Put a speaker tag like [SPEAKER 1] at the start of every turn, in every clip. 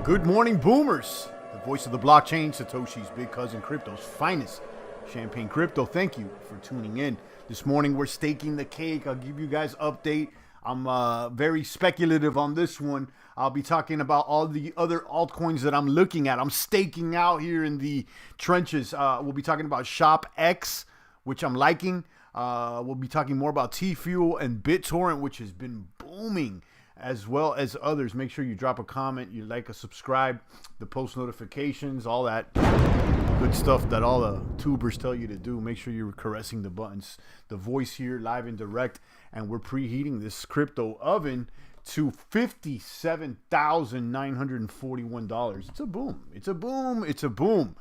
[SPEAKER 1] Good morning, boomers. The voice of the blockchain, Satoshi's big cousin, crypto's finest, Champagne Crypto. Thank you for tuning in. This morning, we're staking the cake. I'll give you guys update. I'm very speculative on this one. I'll be talking about all the other altcoins that I'm looking at. I'm staking out here in the trenches. We'll be talking about Shopx, which I'm liking. We'll be talking more about Tfuel and Bittorrent, which has been booming, as well as others. Make sure you drop a comment, you like, a subscribe, the post notifications, all that good stuff that all the tubers tell you to do. Make sure you're caressing the buttons. The voice here, live and direct, and we're preheating this crypto oven to $57,941. It's a boom. It's a boom. It's a boom.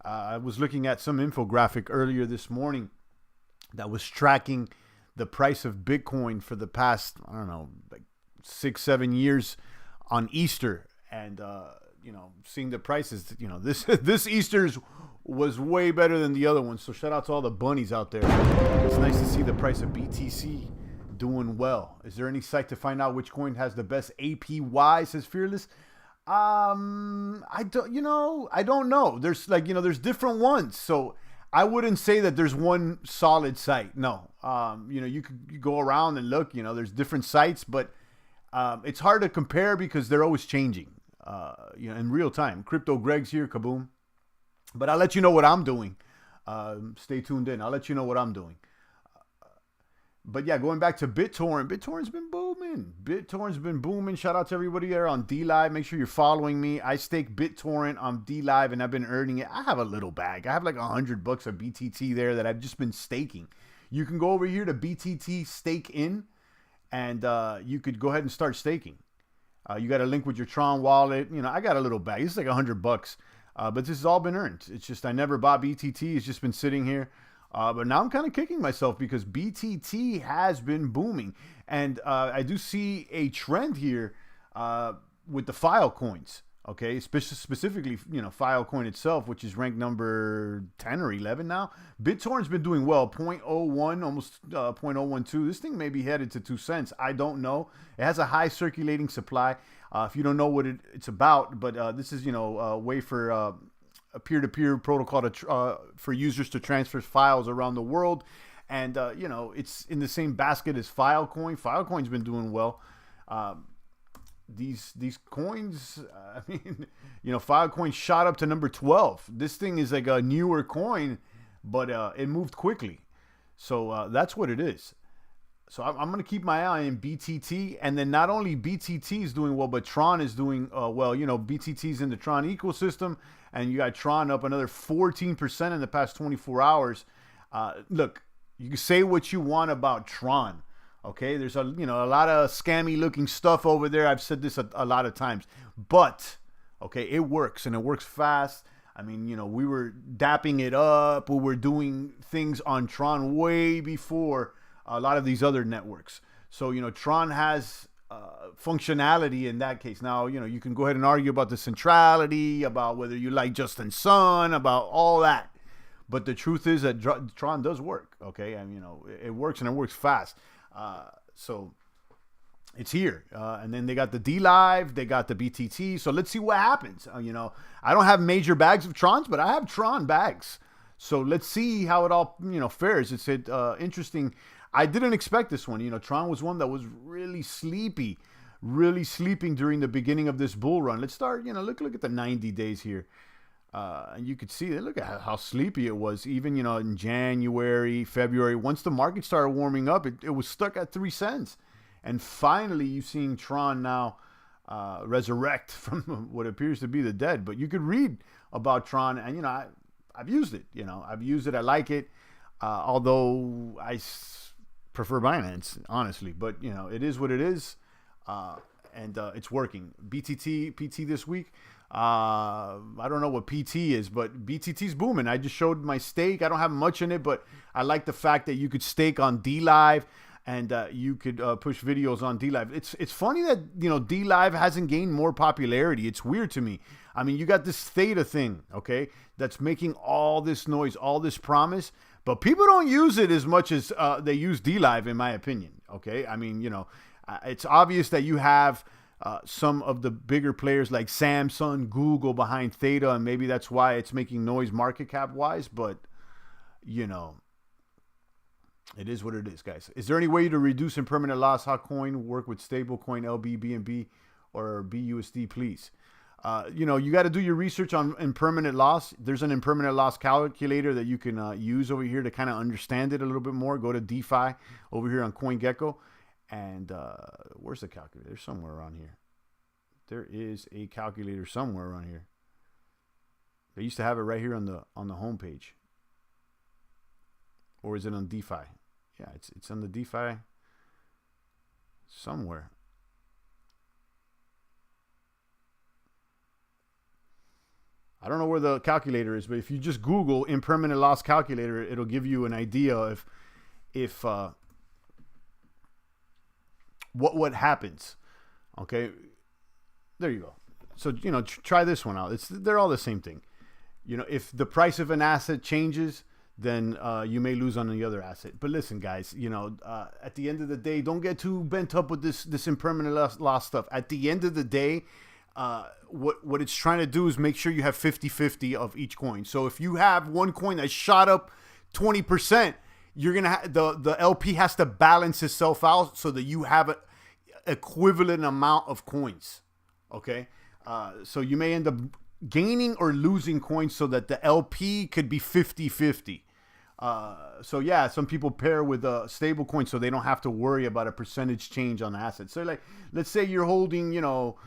[SPEAKER 1] I was looking at some infographic earlier this morning that was tracking the price of Bitcoin for the past, I don't know, like 6-7 years on Easter, and seeing the prices, this Easter's was way better than the other one. So shout out to all the bunnies out there. It's nice to see the price of BTC doing well. Is there any site to find out which coin has the best APY, says Fearless? I don't know. There's there's different ones. So I wouldn't say that there's one solid site. No. You could go around and look, there's different sites, but it's hard to compare because they're always changing, in real time. Crypto Greg's here, kaboom. But I'll let you know what I'm doing. Stay tuned in. I'll let you know what I'm doing. But yeah, going back to Bittorrent. Bittorrent's been booming. Shout out to everybody there on DLive. Make sure you're following me. I stake Bittorrent on DLive, and I've been earning it. I have a little bag. I have like $100 of BTT there that I've just been staking. You can go over here to BTT Stake In, and you could go ahead and start staking. You got a link with your Tron wallet. I got a little bag. It's like $100, but this has all been earned. It's just I never bought BTT. It's just been sitting here. But now I'm kind of kicking myself because BTT has been booming, and I do see a trend here with the file coins. Okay, specifically, Filecoin itself, which is ranked number 10 or 11 now. Bittorrent's been doing well, 0.01, almost 0.012. This thing may be headed to 2 cents. I don't know. It has a high circulating supply. If you don't know what it's about, but this is, a way for a peer-to-peer protocol for users to transfer files around the world. And, it's in the same basket as Filecoin. Filecoin's been doing well. These coins, Filecoin shot up to number 12. This thing is like a newer coin, but it moved quickly. So that's what it is. So I'm going to keep my eye on BTT. And then not only BTT is doing well, but Tron is doing well. BTT's in the Tron ecosystem, and you got Tron up another 14% in the past 24 hours. Look, you can say what you want about Tron. Okay, there's a lot of scammy looking stuff over there. I've said this a lot of times, but okay, it works, and it works fast. I mean, we were dapping it up. We were doing things on Tron way before a lot of these other networks. So, Tron has functionality in that case. Now, you can go ahead and argue about the centrality, about whether you like Justin Sun, about all that. But the truth is that Tron does work, okay? And, it works, and it works fast. So it's here. And then they got the DLive, they got the BTT. So let's see what happens. I don't have major bags of Trons, but I have Tron bags. So let's see how it all, fares. It's interesting. I didn't expect this one. Tron was one that was really sleeping during the beginning of this bull run. Let's start, look at the 90 days here. And you could see, look at how sleepy it was, even, in January, February. Once the market started warming up, it was stuck at 3 cents. And finally, you're seeing Tron now resurrect from what appears to be the dead. But you could read about Tron, and, I've used it. I've used it. I like it. Although I prefer Binance, honestly. But, it is what it is. And it's working. BTT, PT this week. I don't know what PT is, but BTT's booming. I just showed my stake. I don't have much in it, but I like the fact that you could stake on DLive, and you could push videos on DLive. It's funny that DLive hasn't gained more popularity. It's weird to me. I mean, you got this Theta thing, okay, that's making all this noise, all this promise, but people don't use it as much as they use DLive, in my opinion. Okay, I mean, it's obvious that you have some of the bigger players like Samsung, Google behind Theta, and maybe that's why it's making noise market cap wise. But you know, it is what it is, guys. Is there any way to reduce impermanent loss? How coin work with stablecoin LB, BNB, or BUSD, please? You know, you got to do your research on impermanent loss. There's an impermanent loss calculator that you can use over here to kind of understand it a little bit more. Go to DeFi over here on CoinGecko. And where's the calculator? There's somewhere around here. There is a calculator somewhere around here. They used to have it right here on the homepage. Or is it on DeFi? Yeah, it's on the DeFi somewhere. I don't know where the calculator is, but if you just Google impermanent loss calculator, it'll give you an idea of if what happens. Okay, there you go. So you know, try this one out. They're all the same thing. You know, if the price of an asset changes, then you may lose on the other asset. But listen, guys, you know, at the end of the day, don't get too bent up with this impermanent loss stuff. At the end of the day, what it's trying to do is make sure you have 50-50 of each coin. So if you have one coin that shot up 20%, you're gonna the LP has to balance itself out so that you have an equivalent amount of coins. Okay, so you may end up gaining or losing coins so that the LP could be 50-50. So yeah, some people pair with a stable coin so they don't have to worry about a percentage change on the asset. So like, let's say you're holding, you know,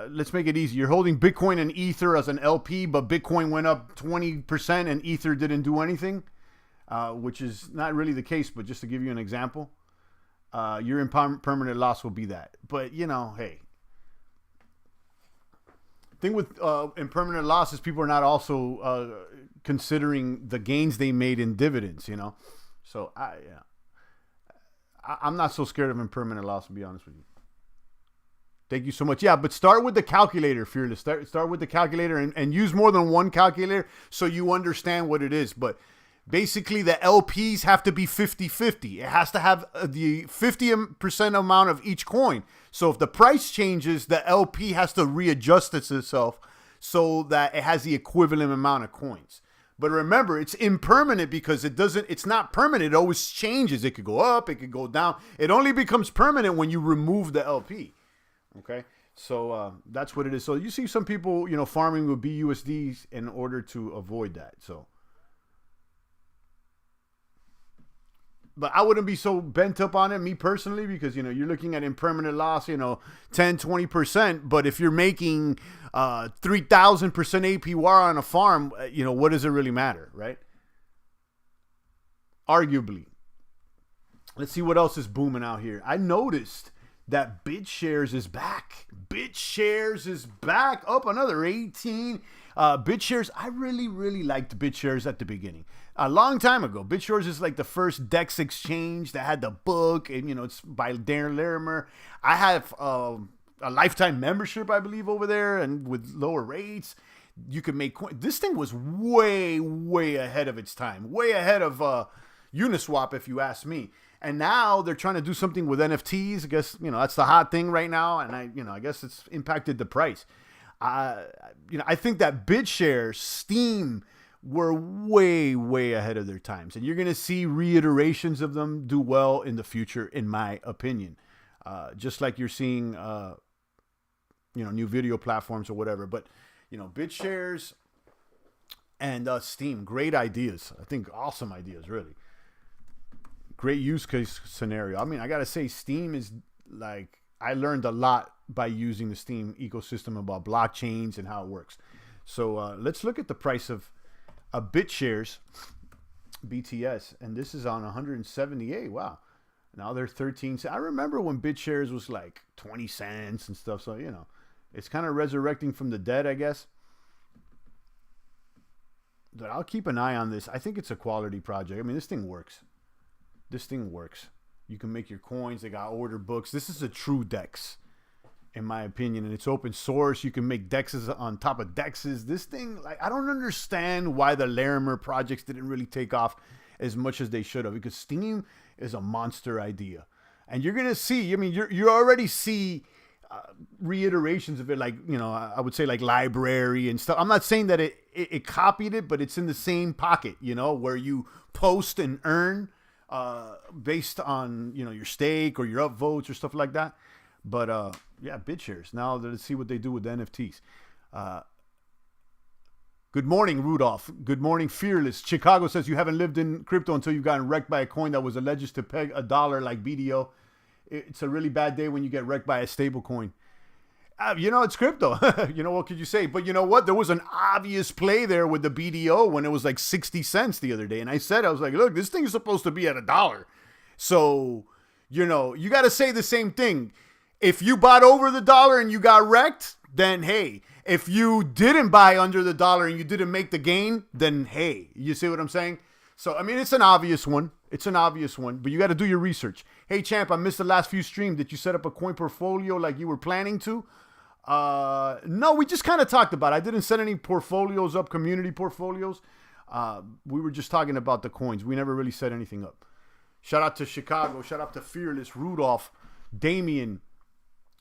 [SPEAKER 1] let's make it easy. You're holding Bitcoin and Ether as an LP, but Bitcoin went up 20% and Ether didn't do anything, which is not really the case, but just to give you an example, your impermanent loss will be that. But you know, hey, thing with impermanent losses, people are not also considering the gains they made in dividends, you know. So I'm not so scared of impermanent loss, to be honest with you. Thank you so much. Yeah, but start with the calculator, Fearless. Start with the calculator and use more than one calculator so you understand what it is. But basically, the LPs have to be 50-50. It has to have the 50% amount of each coin. So if the price changes, the LP has to readjust itself so that it has the equivalent amount of coins. But remember, it's impermanent because it's not permanent. It always changes. It could go up, it could go down. It only becomes permanent when you remove the LP. Okay, so that's what it is. So you see some people, you know, farming with BUSDs in order to avoid that. So, but I wouldn't be so bent up on it, me personally, because, you know, you're looking at impermanent loss, you know, 10-20%. But if you're making 3,000% APR on a farm, you know, what does it really matter, right? Arguably. Let's see what else is booming out here. I noticed that Bitshares is back. Bitshares is back, up another 18. Bitshares, I really liked Bitshares at the beginning. A long time ago. Bitshares is like the first DEX exchange that had the book, and you know, it's by Darren Larimer. I have a lifetime membership, I believe, over there, and with lower rates, you could make coins. This thing was way ahead of its time, way ahead of Uniswap, if you ask me. And now they're trying to do something with NFTs. I guess, you know, that's the hot thing right now. And I guess it's impacted the price. I think that Bitshares, Steam were way ahead of their times. And you're going to see reiterations of them do well in the future, in my opinion. Just like you're seeing, new video platforms or whatever. But, you know, Bitshares and Steam, great ideas. I think awesome ideas, really. Great use case scenario. I mean, I gotta say, Steam is like, I learned a lot by using the Steam ecosystem about blockchains and how it works. So let's look at the price of Bitshares, BTS, and this is on 178. Wow, now they're 13 cents. I remember when Bitshares was like 20 cents and stuff. So you know, it's kind of resurrecting from the dead, I guess. But I'll keep an eye on this. I think it's a quality project. I mean, this thing works. This thing works. You can make your coins. They got order books. This is a true DEX, in my opinion, and it's open source. You can make DEXs on top of DEXs. This thing, like, I don't understand why the Larimer projects didn't really take off as much as they should have, because Steam is a monster idea. And you're going to see, I mean, you already see reiterations of it, like, you know, I would say like library and stuff. I'm not saying that it copied it, but it's in the same pocket, you know, where you post and earn based on, you know, your stake or your upvotes or stuff like that. But yeah, Bitshares. Now let's see what they do with the NFTs. Good morning, Rudolph. Good morning, Fearless. Chicago says you haven't lived in crypto until you've gotten wrecked by a coin that was alleged to peg $1 like BDO. It's a really bad day when you get wrecked by a stable coin. You know, it's crypto. You know, what could you say? But you know what? There was an obvious play there with the BDO when it was like 60 cents the other day. And I was like, look, this thing is supposed to be at $1. So, you know, you got to say the same thing. If you bought over the dollar and you got wrecked, then hey. If you didn't buy under the dollar and you didn't make the gain, then hey. You see what I'm saying? So, I mean, it's an obvious one. It's an obvious one, but you got to do your research. Hey, champ, I missed the last few streams. Did you set up a coin portfolio like you were planning to? No, we just kind of talked about it. I didn't set any portfolios up, community portfolios. We were just talking about the coins. We never really set anything up. Shout out to Chicago. Shout out to Fearless, Rudolph, Damien,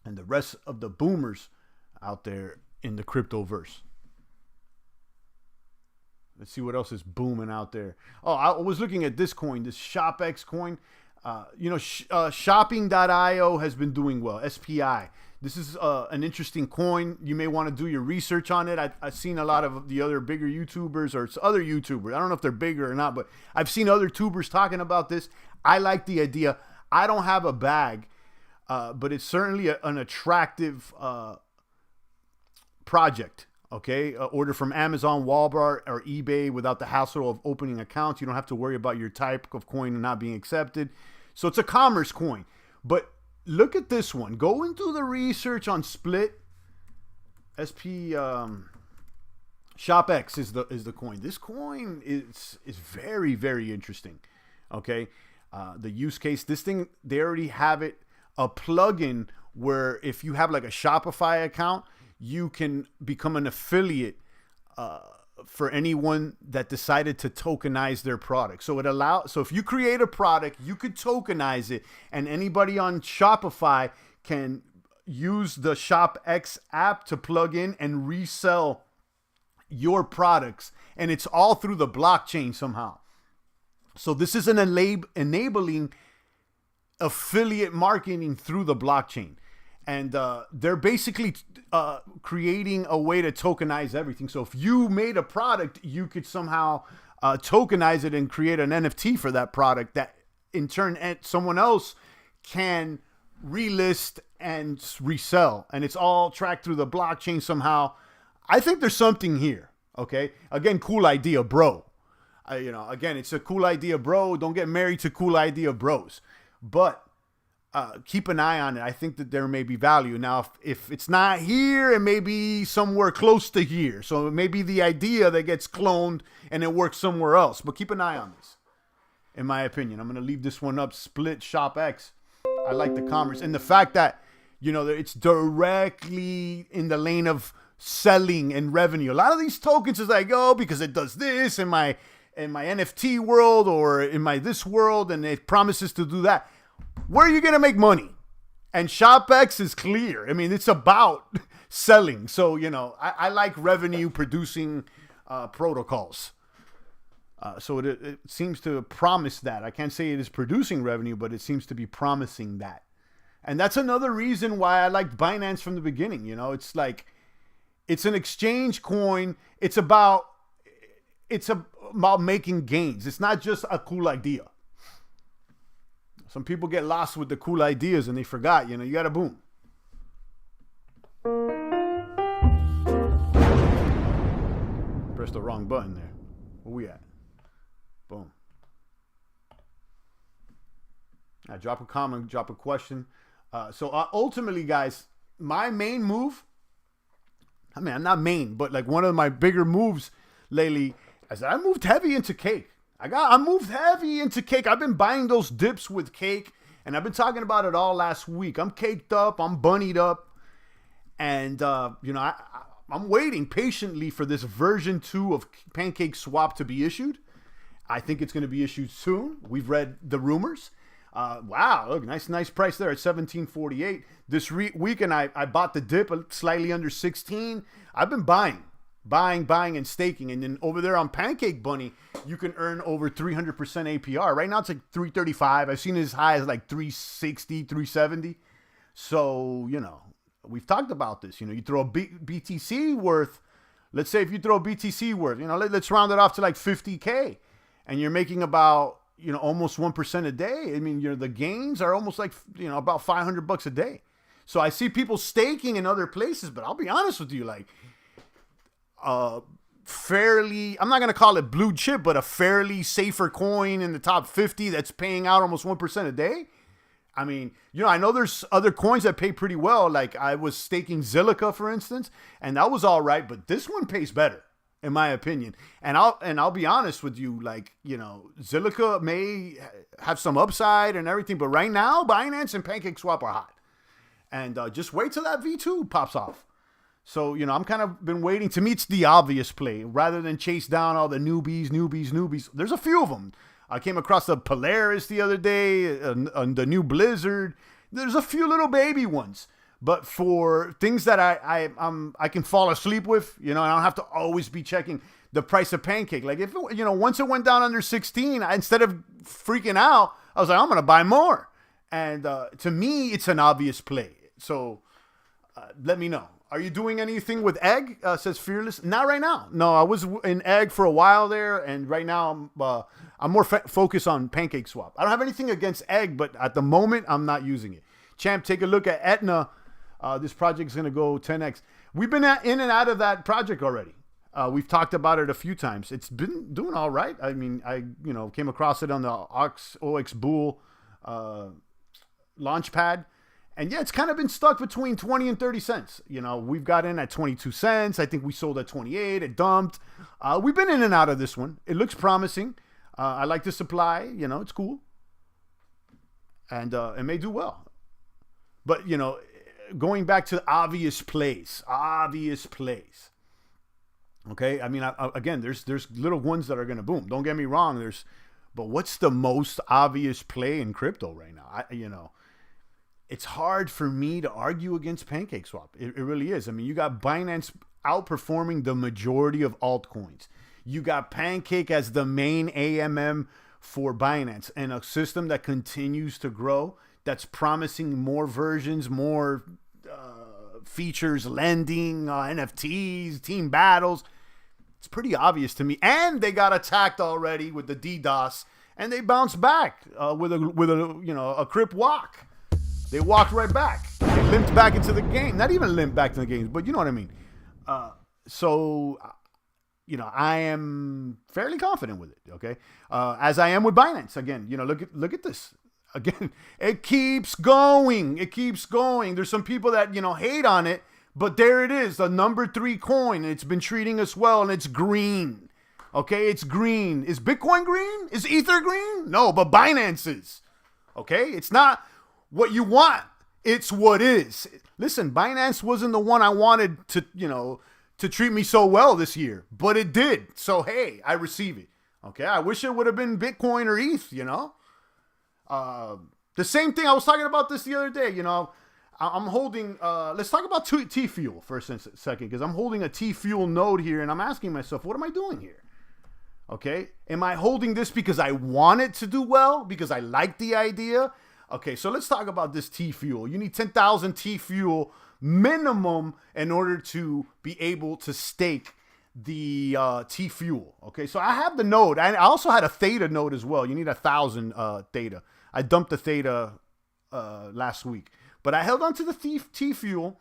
[SPEAKER 1] and the rest of the boomers out there in the cryptoverse. Let's see what else is booming out there. Oh, I was looking at this coin, this Shopx coin. You know, shopping.io has been doing well. SPI. This is an interesting coin. You may want to do your research on it. I've seen a lot of the other bigger YouTubers or other YouTubers. I don't know if they're bigger or not, but I've seen other tubers talking about this. I like the idea. I don't have a bag, but it's certainly an attractive project. Okay, order from Amazon, Walmart, or eBay without the hassle of opening accounts. You don't have to worry about your type of coin not being accepted. So it's a commerce coin. But look at this one. Go into the research on Split. Shopx is the coin. This coin is very, very interesting. Okay, the use case. This thing, they already have it, a plugin where if you have like a Shopify account, you can become an affiliate for anyone that decided to tokenize their product. So if you create a product, you could tokenize it, and anybody on Shopify can use the Shopx app to plug in and resell your products, and it's all through the blockchain somehow. So this is an enabling affiliate marketing through the blockchain. And they're basically creating a way to tokenize everything. So if you made a product, you could somehow tokenize it and create an NFT for that product that in turn someone else can relist and resell. And it's all tracked through the blockchain somehow. I think there's something here. Okay. Again, cool idea, bro. Again, it's a cool idea, bro. Don't get married to cool idea bros. But keep an eye on it. I think that there may be value. Now, if it's not here, it may be somewhere close to here. So it may be the idea that gets cloned and it works somewhere else. But keep an eye on this, in my opinion. I'm going to leave this one up. Split Shopx. I like the commerce. And the fact that, it's directly in the lane of selling and revenue. A lot of these tokens is like, because it does this in my NFT world or in my this world, and it promises to do that. Where are you going to make money? And Shopx is clear. I mean, it's about selling. So, I like revenue producing protocols. So it seems to promise that. I can't say it is producing revenue, but it seems to be promising that. And that's another reason why I liked Binance from the beginning. It's like, it's an exchange coin. It's about making gains. It's not just a cool idea. Some people get lost with the cool ideas and they forgot, you got to boom. Press the wrong button there. Where we at? Boom. Now drop a comment, drop a question. So ultimately, guys, my main move, I'm not main, but like one of my bigger moves lately is I moved heavy into cake. I moved heavy into cake. I've been buying those dips with cake, and I've been talking about it all last week. I'm caked up. I'm bunnied up. And, I'm waiting patiently for this version 2 of Pancake Swap to be issued. I think it's going to be issued soon. We've read the rumors. Wow, look, nice price there at 17.48. This weekend, I bought the dip slightly under 16. I've been buying, and staking. And then over there on Pancake Bunny, you can earn over 300% APR. Right now, it's like 335. I've seen it as high as like 360, 370. So, we've talked about this. You throw a BTC worth, let's say if you throw a BTC worth, let's round it off to like 50K. And you're making about, almost 1% a day. I mean, the gains are almost like, about $500 a day. So I see people staking in other places, but I'll be honest with you, like, fairly, I'm not going to call it blue chip, but a fairly safer coin in the top 50 that's paying out almost 1% a day. I mean, I know there's other coins that pay pretty well. Like I was staking Zilliqa, for instance, and that was all right, but this one pays better, in my opinion. And I'll be honest with you, like, Zilliqa may have some upside and everything, but right now, Binance and PancakeSwap are hot. And just wait till that V2 pops off. So, I'm kind of been waiting. To me, it's the obvious play. Rather than chase down all the newbies. There's a few of them. I came across the Polaris the other day, the new Blizzard. There's a few little baby ones. But for things that I can fall asleep with, I don't have to always be checking the price of Pancake. Like if it, once it went down under 16, instead of freaking out, I was like, I'm gonna buy more. And to me, it's an obvious play. So let me know. Are you doing anything with Egg? Says Fearless. Not right now. No, I was in Egg for a while there, and right now I'm more focused on PancakeSwap. I don't have anything against Egg, but at the moment I'm not using it. Champ, take a look at Etna. This project is going to go 10x. We've been in and out of that project already. We've talked about it a few times. It's been doing all right. I mean, I came across it on the OX Bull launchpad. And yeah, it's kind of been stuck between 20 and 30 cents. We've got in at 22 cents. I think we sold at 28. It dumped. We've been in and out of this one. It looks promising. I like the supply. It's cool. And it may do well. But, going back to obvious plays. Okay? I mean, again, there's little ones that are going to boom. Don't get me wrong. But what's the most obvious play in crypto right now? It's hard for me to argue against PancakeSwap. It really is. I mean, you got Binance outperforming the majority of altcoins. You got Pancake as the main AMM for Binance and a system that continues to grow, that's promising more versions, more features, lending, NFTs, team battles. It's pretty obvious to me. And they got attacked already with the DDoS, and they bounced back with a crip walk. They walked right back. They limped back into the game. Not even limped back to the game, but you know what I mean. I am fairly confident with it, okay? As I am with Binance. Again, look at this. Again, it keeps going. There's some people that, hate on it, but there it is, the number 3 coin. It's been treating us well, and it's green. Okay, it's green. Is Bitcoin green? Is Ether green? No, but Binance is. Okay, it's not what you want, it's what is. Listen, Binance wasn't the one I wanted to treat me so well this year, but it did. So hey, I receive it. Okay, I wish it would have been Bitcoin or ETH. The same thing. I was talking about this the other day. I'm holding. Let's talk about Tfuel for a second, because I'm holding a Tfuel node here, and I'm asking myself, what am I doing here? Okay, am I holding this because I want it to do well, because I like the idea? Okay, so let's talk about this Tfuel. You need 10,000 Tfuel minimum in order to be able to stake the Tfuel. Okay, so I have the node. I also had a Theta node as well. You need 1,000 Theta. I dumped the Theta last week. But I held on to the Tfuel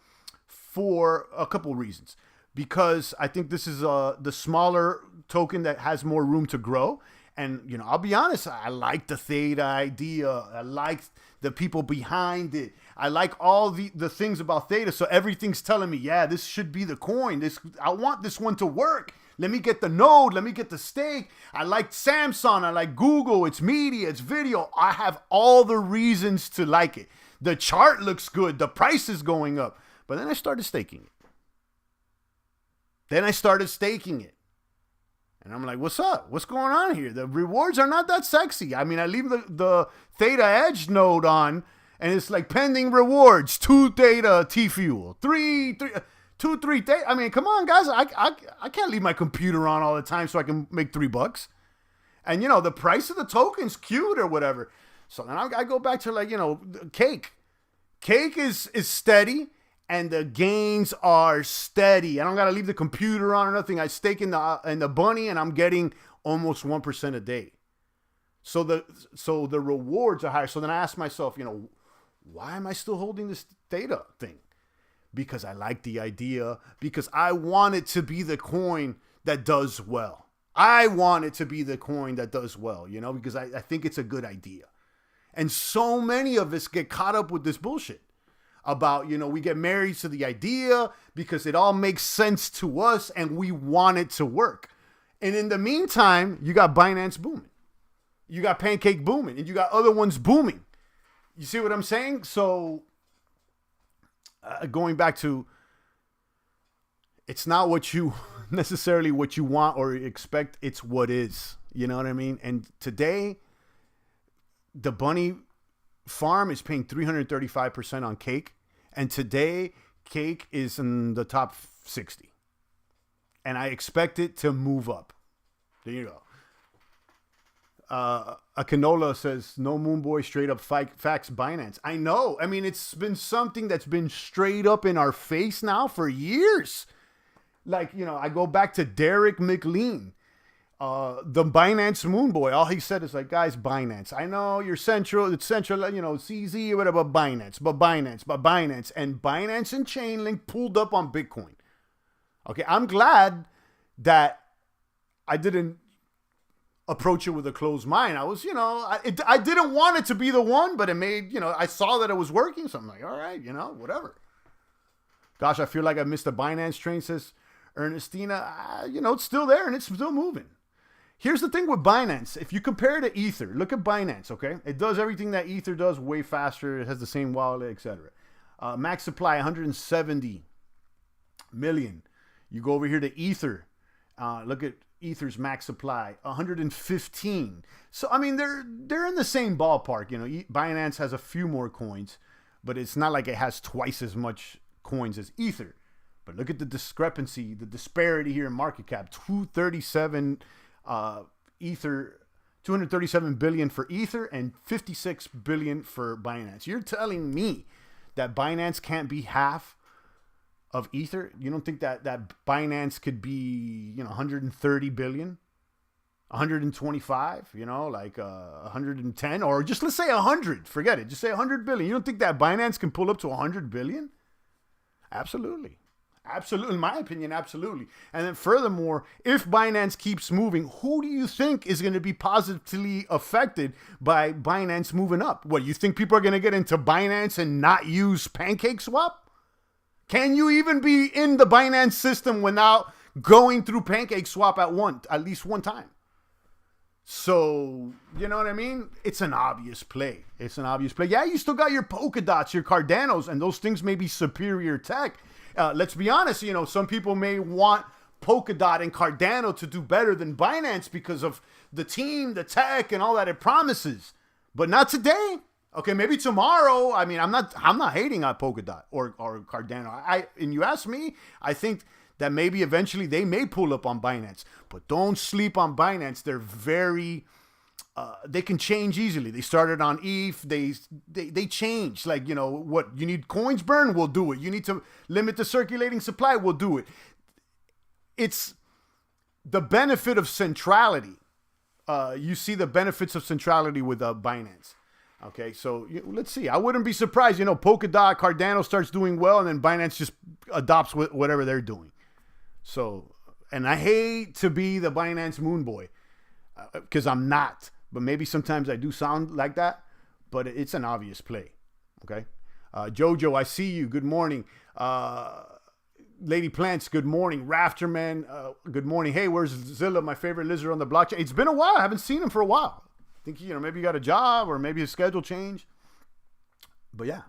[SPEAKER 1] for a couple reasons. Because I think this is the smaller token that has more room to grow. And, I'll be honest, I like the Theta idea. I like the people behind it. I like all the things about Theta. So everything's telling me, yeah, this should be the coin. I want this one to work. Let me get the node. Let me get the stake. I like Samsung. I like Google. It's media. It's video. I have all the reasons to like it. The chart looks good. The price is going up. But then I started staking it. And I'm like, what's up? What's going on here? The rewards are not that sexy. I mean, I leave the Theta Edge node on, and it's like pending rewards, 2 Theta Tfuel, 3 Theta. I mean, come on, guys. I can't leave my computer on all the time so I can make $3. And, you know, the price of the token's cute or whatever. So then I go back to, like, you know, cake. Cake is steady. And the gains are steady. I don't gotta leave the computer on or nothing. I stake in the bunny, and I'm getting almost 1% a day. So the rewards are higher. So then I ask myself, you know, why am I still holding this Theta thing? Because I like the idea. Because I want it to be the coin that does well. I want it to be the coin that does well. You know, because I think it's a good idea. And so many of us get caught up with this bullshit. About, you know, we get married to the idea because it all makes sense to us and we want it to work. And in the meantime, you got Binance booming. You got Pancake booming. And you got other ones booming. You see what I'm saying? So, going back to, it's not what you necessarily what you want or expect. It's what is. You know what I mean? And today, the bunny farm is paying 335% on cake. And today, cake is in the top 60. And I expect it to move up. There you go. A Canola says, no Moonboy, straight up facts Binance. I know. I mean, it's been something that's been straight up in our face now for years. Like, you know, I go back to Derek McLean. The Binance Moonboy, all he said is like, guys, Binance. I know you're central, it's central, you know, CZ or whatever, but Binance. And Binance and Chainlink pulled up on Bitcoin. Okay, I'm glad that I didn't approach it with a closed mind. I was, you know, I didn't want it to be the one, but it made, you know, I saw that it was working. So I'm like, all right, you know, whatever. Gosh, I feel like I missed a Binance train, says Ernestina. You know, it's still there and it's still moving. Here's the thing with Binance. If you compare it to Ether, look at Binance, okay? It does everything that Ether does way faster. It has the same wallet, etc. Max supply, 170 million. You go over here to Ether. Look at Ether's max supply, 115. So, I mean, they're in the same ballpark. You know, Binance has a few more coins, but it's not like it has twice as much coins as Ether. But look at the discrepancy, the disparity here in market cap. 237 Ether, 237 billion for Ether and 56 billion for Binance. You're telling me that Binance can't be half of Ether? You don't think that Binance could be, you know, 130 billion, 125, you know, like 110, or just let's say 100. Forget it. Just say 100 billion. You don't think that Binance can pull up to 100 billion? Absolutely. Absolutely, in my opinion, absolutely. And then furthermore, if Binance keeps moving, who do you think is going to be positively affected by Binance moving up? What, you think people are going to get into Binance and not use PancakeSwap? Can you even be in the Binance system without going through PancakeSwap at least one time? So, you know what I mean? It's an obvious play. It's an obvious play. Yeah, you still got your Polkadots, your Cardanos, and those things may be superior tech. Let's be honest, you know, some people may want Polkadot and Cardano to do better than Binance because of the team, the tech, and all that it promises. But not today. Okay, maybe tomorrow. I mean, I'm not hating on Polkadot or Cardano. And you ask me, I think that maybe eventually they may pull up on Binance. But don't sleep on Binance. They're very... they can change easily. They started on ETH. They change. Like, you know, what you need coins burn, we'll do it. You need to limit the circulating supply, we'll do it. It's the benefit of centrality. You see the benefits of centrality with Binance. Okay, so let's see. I wouldn't be surprised. You know, Polkadot, Cardano starts doing well, and then Binance just adopts whatever they're doing. So, and I hate to be the Binance moon boy because I'm not. But maybe sometimes I do sound like that, but it's an obvious play. Okay. Jojo, I see you. Good morning. Lady Plants, good morning. Rafterman, good morning. Hey, where's Zilla, my favorite lizard on the blockchain? It's been a while. I haven't seen him for a while. I think, you know, maybe he got a job or maybe his schedule changed. But yeah,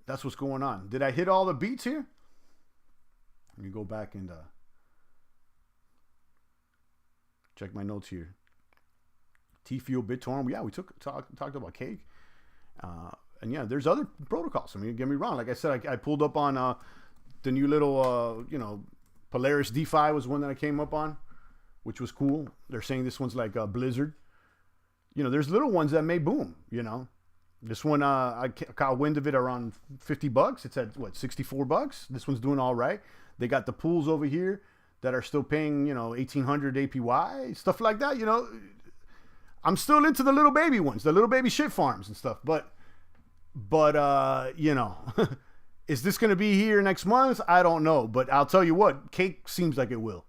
[SPEAKER 1] that's what's going on. Did I hit all the beats here? Let me go back and... check my notes here. Tfuel, Bittorrent. Yeah, we talked about Cake. And yeah, there's other protocols. I mean, get me wrong. Like I said, I pulled up on the new little, Polaris DeFi was one that I came up on, which was cool. They're saying this one's like Blizzard. There's little ones that may boom, This one, I caught wind of it around $50. It's at, $64? This one's doing all right. They got the pools over here that are still paying, 1,800 APY, stuff like that, I'm still into the little baby ones, the little baby shit farms and stuff. But is this going to be here next month? I don't know. But I'll tell you what, Cake seems like it will.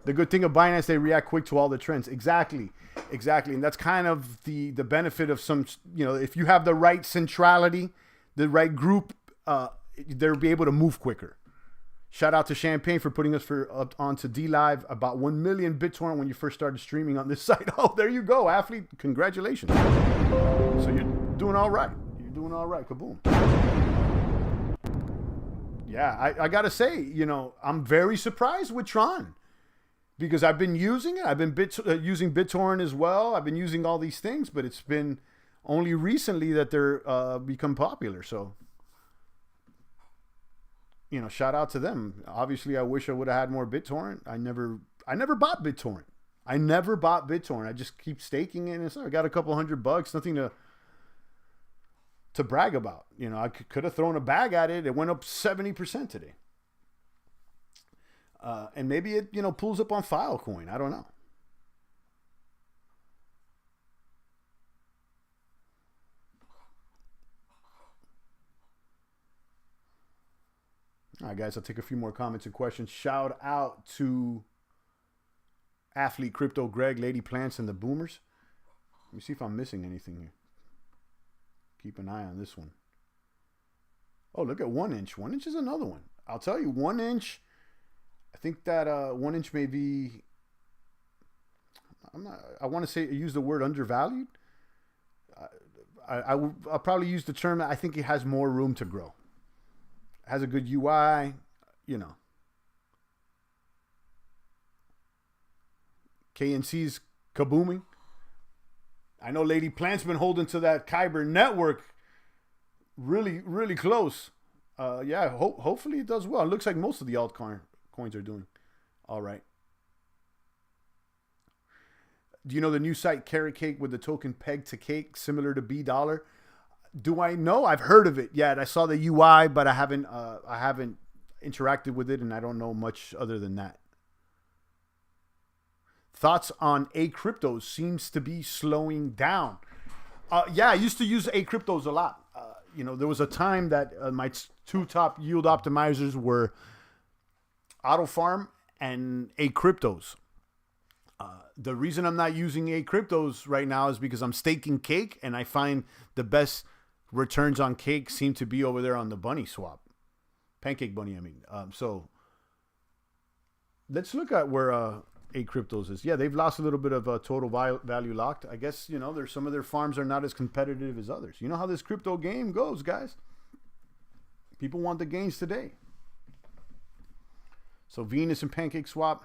[SPEAKER 1] The good thing of Binance, they react quick to all the trends. Exactly. And that's kind of the benefit of some, if you have the right centrality, the right group, they'll be able to move quicker. Shout out to Champagne for putting us up onto D-Live. About 1 million Bittorrent when you first started streaming on this site. Oh, there you go, athlete. Congratulations. So you're doing all right. Kaboom. Yeah, I got to say, I'm very surprised with Tron. Because I've been using it. I've been using Bittorrent as well. I've been using all these things, but it's been only recently that they're become popular. So, shout out to them. Obviously, I wish I would have had more Bittorrent. I never bought Bittorrent. I just keep staking it. And so I got a couple $100, nothing to brag about. I could have thrown a bag at it. It went up 70% today. And maybe it, pulls up on Filecoin. I don't know. All right, guys, I'll take a few more comments and questions. Shout out to Athlete Crypto Greg, Lady Plants, and the Boomers. Let me see if I'm missing anything here. Keep an eye on this one. Oh, look at 1 inch. 1 inch is another one. I'll tell you, 1 inch... I think that 1 inch may be, I want to say, use the word undervalued. I'll probably use the term, I think it has more room to grow. It has a good UI, KNC's kabooming. I know Lady Plant's been holding to that Kyber network really, really close. Hopefully it does well. It looks like most of the altcoins are doing all right. Do you know the new site Carrot Cake with the token pegged to Cake, similar to $B? Do I know? I've heard of it. Yeah, I saw the UI, but I haven't interacted with it, and I don't know much other than that. Thoughts on A-cryptos seems to be slowing down. I used to use A-cryptos a lot. There was a time that my two top yield optimizers were Auto Farm and A-cryptos. The reason I'm not using A-cryptos right now is because I'm staking Cake, and I find the best returns on Cake seem to be over there on the bunny swap. Pancake bunny, I mean. So let's look at where A-cryptos is. Yeah, they've lost a little bit of total value locked. I guess, there's some of their farms are not as competitive as others. You know how this crypto game goes, guys. People want the gains today. So Venus and Pancake Swap,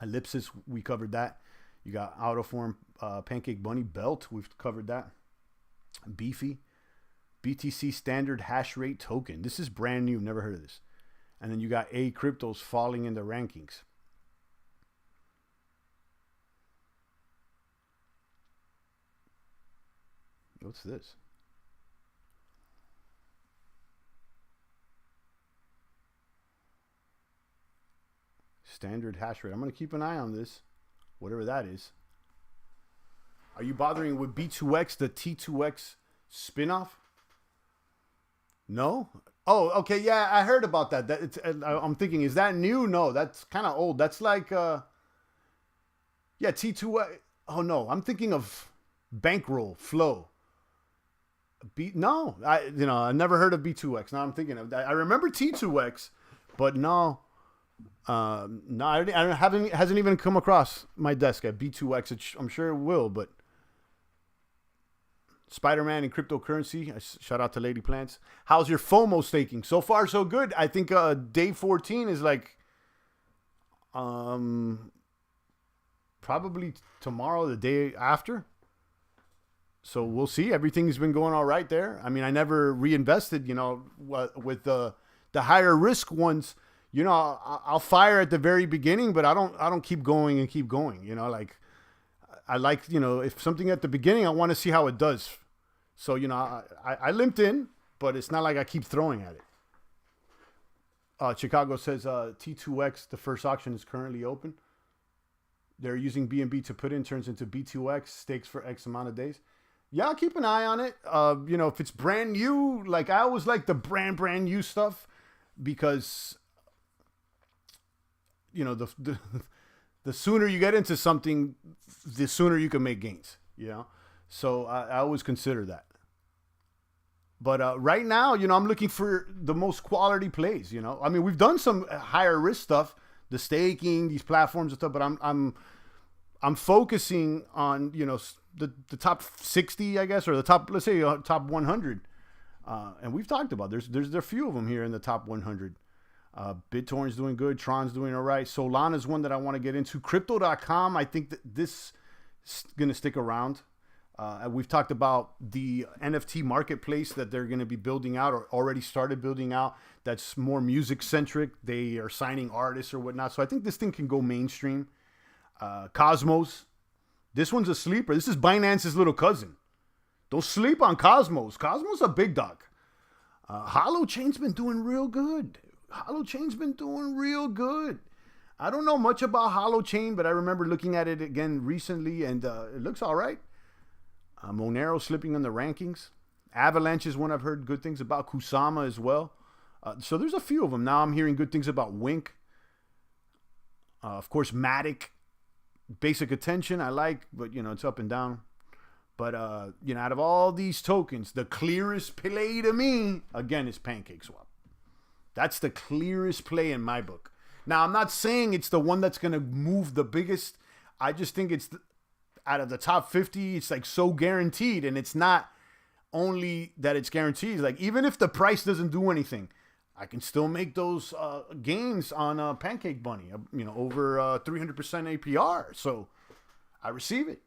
[SPEAKER 1] Ellipsis, we covered that. You got Autoform, Pancake Bunny, Belt, we've covered that. Beefy, BTC Standard Hash Rate Token. This is brand new, never heard of this. And then you got A-cryptos falling in the rankings. What's this? Standard hash rate. I'm going to keep an eye on this, whatever that is. Are you bothering with B2X, the T2X spinoff? No? Oh, okay. Yeah, I heard about that. I'm thinking, is that new? No, that's kind of old. That's like, T2X. Oh, no. I'm thinking of Bankroll, Flow. No, I never heard of B2X. Now I'm thinking of that. I remember T2X, but no. I haven't hasn't even come across my desk at B2X. I'm sure it will, but Spider-Man and cryptocurrency. Shout out to Lady Plants. How's your FOMO staking? So far, so good. I think day 14 is like, probably tomorrow, the day after. So we'll see. Everything's been going all right there. I mean, I never reinvested, with the higher risk ones, I'll fire at the very beginning, but I don't keep going and keep going, like I like, if something at the beginning, I want to see how it does. So, I limped in, but it's not like I keep throwing at it. Chicago says T2X, the first auction is currently open. They're using BNB to put in, turns into B2X, stakes for X amount of days. Yeah, I'll keep an eye on it. If it's brand new, like I always like the brand new stuff because, the sooner you get into something, the sooner you can make gains, So I always consider that. But right now, I'm looking for the most quality plays, I mean, we've done some higher risk stuff, the staking, these platforms and stuff, but I'm focusing on, the top 60, I guess, or the top, let's say top 100. And we've talked about, there's a few of them here in the top 100. Bittorrent's doing good. Tron's doing all right. Solana's one that I want to get into. Crypto.com, I think that this is going to stick around. We've talked about the NFT marketplace that they're going to be building out or already started building out. That's more music centric. They are signing artists or whatnot. So I think this thing can go mainstream. Cosmos. This one's a sleeper. This is Binance's little cousin. Don't sleep on Cosmos. Cosmos a big dog. Holochain's been doing real good. Holochain's been doing real good. I don't know much about Holochain, but I remember looking at it again recently, and it looks all right. Monero slipping on the rankings. Avalanche is one I've heard good things about. Kusama as well. So there's a few of them. Now I'm hearing good things about Wink. Of course, Matic. Basic attention I like, but it's up and down. But out of all these tokens, the clearest play to me again is PancakeSwap. That's the clearest play in my book. Now I'm not saying it's the one that's going to move the biggest. I just think it's out of the top 50, it's like so guaranteed, and it's not only that it's guaranteed. Like even if the price doesn't do anything, I can still make those gains on Pancake Bunny, over 300% APR. So I receive it.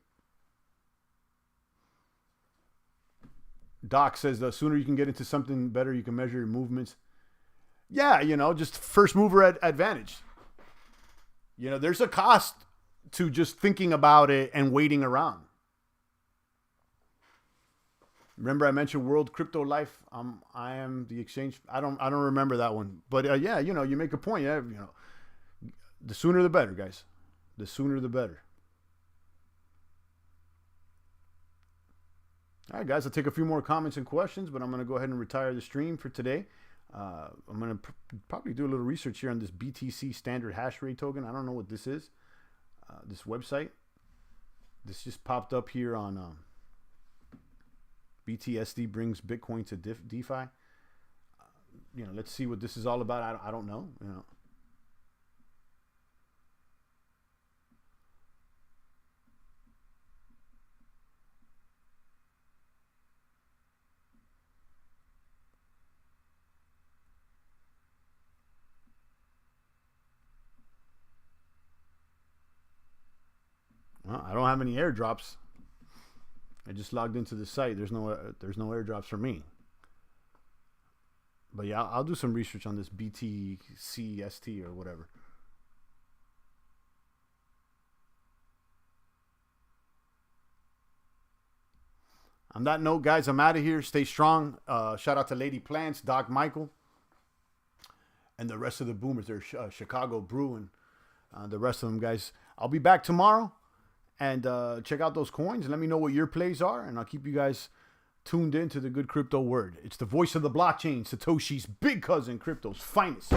[SPEAKER 1] Doc says the sooner you can get into something better, you can measure your movements. Yeah, just first mover advantage. There's a cost to just thinking about it and waiting around. Remember I mentioned World Crypto Life? I am the exchange. I don't remember that one. But yeah, you make a point. Yeah, the sooner the better, guys. The sooner the better. All right, guys, I'll take a few more comments and questions, but I'm going to go ahead and retire the stream for today. I'm going to probably do a little research here on this BTC standard hash rate token. I don't know what this is. This website. This just popped up here on BTSD brings Bitcoin to DeFi. Let's see what this is all about. I don't know. Well, I don't have any airdrops. I just logged into the site. There's no airdrops for me. But yeah, I'll do some research on this BTCST or whatever. On that note, guys, I'm out of here. Stay strong. Shout out to Lady Plants, Doc Michael, and the rest of the boomers. They're Chicago brewing. The rest of them, guys. I'll be back tomorrow. And check out those coins and let me know what your plays are. And I'll keep you guys tuned in to the good crypto word. It's the voice of the blockchain, Satoshi's big cousin, crypto's finest.